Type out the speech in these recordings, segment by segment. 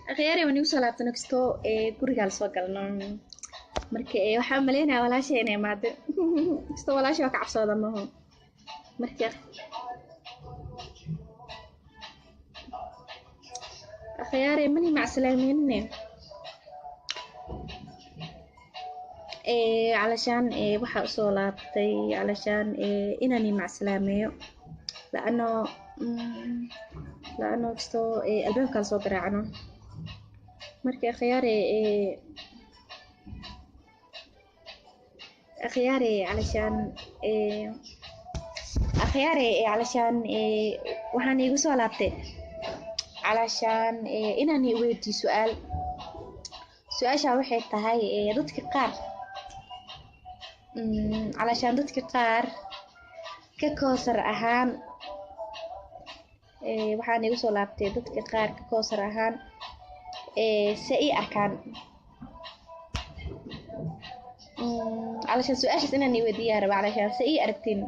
أخيرا وني وصل لابتن كستو guriga la soo galno marka waxaan maleynaa walaashay inay maad kastoo walaashay waa ka cabsooda maaho marka أخيرا mani macsalaameynne علشان waxa soo laabtay علشان inani macsalaameeyo لأنه كستو الباب كان soo garaacno marka أخياري علشان waxaan igu soo laabtay علشان inani weydiiyo su'aasha waxay tahay dadka qaar علشان dadka qaar ka koosar ahaan waxaan igu soo laabtay dadka qaar ka koosar ahaan سئي أركان علشان سؤال إنني ودي أربع علشان سئي أركتين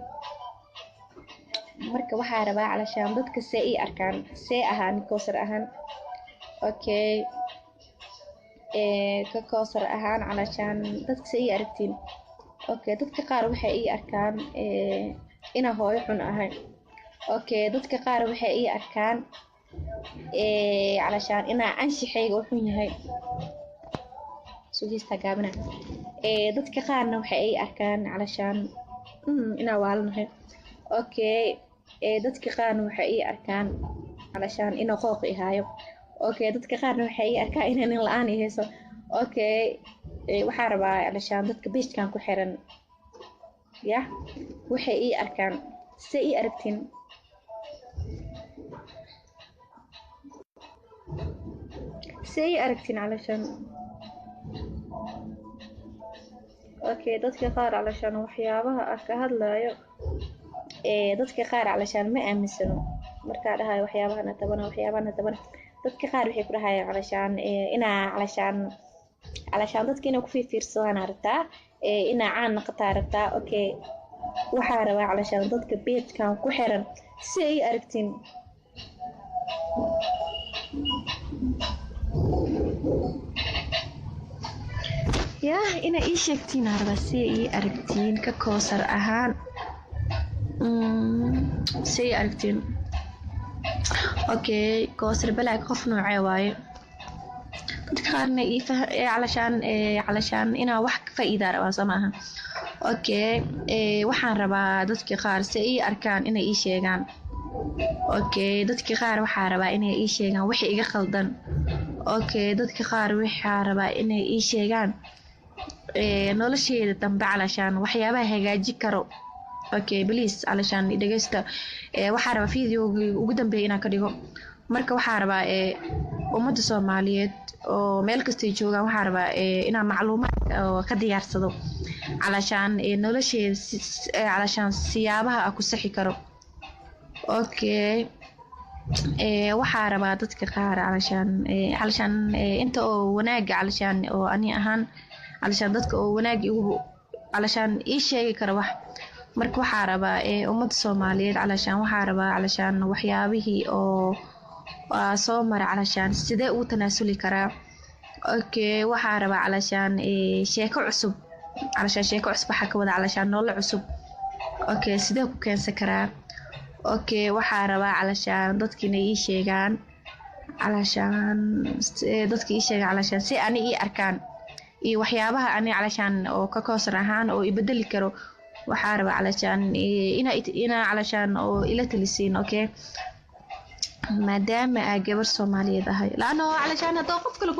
مركب وحاربة علشان ضدك سئي أركان سئ أهان كوسر أهان أوكي ككوسر أهان علشان ضدك سئي أركتين أوكي ضدك قارب حقيقي أركان إنا هو يحون أهان أوكي ضدك قارب حقيقي أركان علشان إنا أنشي حاجة وحين هاي سوجيستا قابنا ضدك قارنا وحقيقي أركان علشان إنا والنا هاي أوكي ضدك قارنا وحقيقي أركان علشان إنا خوقي هاي أوكي ضدك قارنا وحقيقي أركان إنا نلقاني هيسو أوكي وحاربا علشان ضدك بيش كان كحيران يا وحقيقي أركان سئي أركتين سي أركتين علشان أوكي dadka qaar علشان waxyaabaha arka hadlayo dadka qaar علشان ma aaminsano marka dhahay waxyaabahana tabana dadka qaar waxay ku dhahay علشان ina علشان dadka inay ku fiirsadaan aragtaa ina caan noqotaa aragtaa okay waxa rabaa علشان dadka page-kan ku xiran si ay aragtiin يا إنا إيشكتين عربسي أركتين ككوسر أهان سي أركتين أوكي كوسر بلا قف نوعي واي تذكرنا علشان إنا وحك فإذا روا سماها أوكي وحان ربا دتك قار سي أركان إنا إيشيغان أوكي دتك قار وحان ربا إنا إيشيغان وحي إيغا خلدان أوكي دتك قار وحان ربا إنا إيشيغان nolosheeda dambe علشان waxyaabaha hagaaji karo okay please علشان dhageysta waxa raba video ugu dambeeyay inaan ka dhigo marka waxa raba ummadda Soomaaliyeed oo meel kasta ay joogaan waxa raba inaan macluumaad ka diyaarsado علشان nolosheeda علشان siyaabaha ku saxi karo okay waxa raba dadka qaar علشان inta oo wanaaga علشان oo ani ahaan علشان dadka oo wanaag igu علشان ii sheegi karo wax marka waxa raba ummadda Soomaaliyeed علشان waxa raba علشان waxyaabihii oo soo mar علشان sidee uu tanaasuli karaa okay waxa raba علشان sheeko cusub علشان sheeko cusub waxa ka wada علشان nolol cusub okay sidee ku keensan karaa okay waxa raba علشان dadkina ii sheegaan علشان dadkii ii sheegaan علشان si ani ii arkaan iyo waxyaabaha ani علشان oo ka koosar ahaan oo ibadali karo waxa raba علشان ina علشان oo ila talisiin okay maadaama gabar Soomaaliyeed ahay laano علشان hadoo qof kale